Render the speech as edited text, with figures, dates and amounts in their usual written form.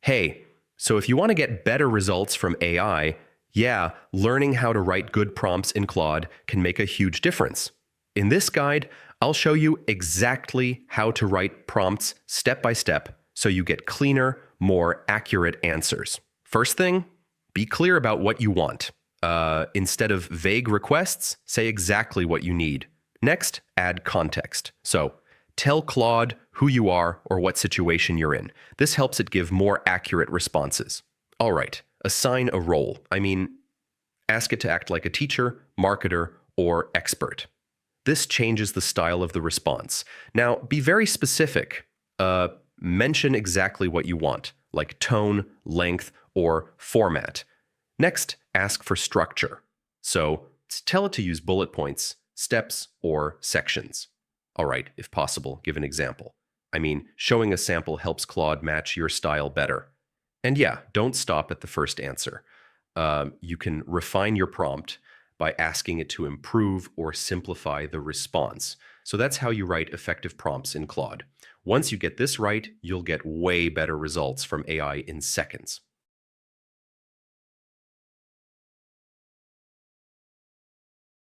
Hey, so if you want to get better results from AI, yeah, learning how to write good prompts in Claude can make a huge difference. In this guide, I'll show you exactly how to write prompts step by step so you get cleaner, more accurate answers. First thing, be clear about what you want. Instead of vague requests, say exactly what you need. Next, add context. So, tell Claude who you are or what situation you're in. This helps it give more accurate responses. All right, assign a role. Ask it to act like a teacher, marketer, or expert. This changes the style of the response. Now, be very specific. Mention exactly what you want, like tone, length, or format. Next, ask for structure. So, tell it to use bullet points, steps, or sections. All right, if possible, give an example. Showing a sample helps Claude match your style better. And yeah, don't stop at the first answer. You can refine your prompt by asking it to improve or simplify the response. So that's how you write effective prompts in Claude. Once you get this right, you'll get way better results from AI in seconds.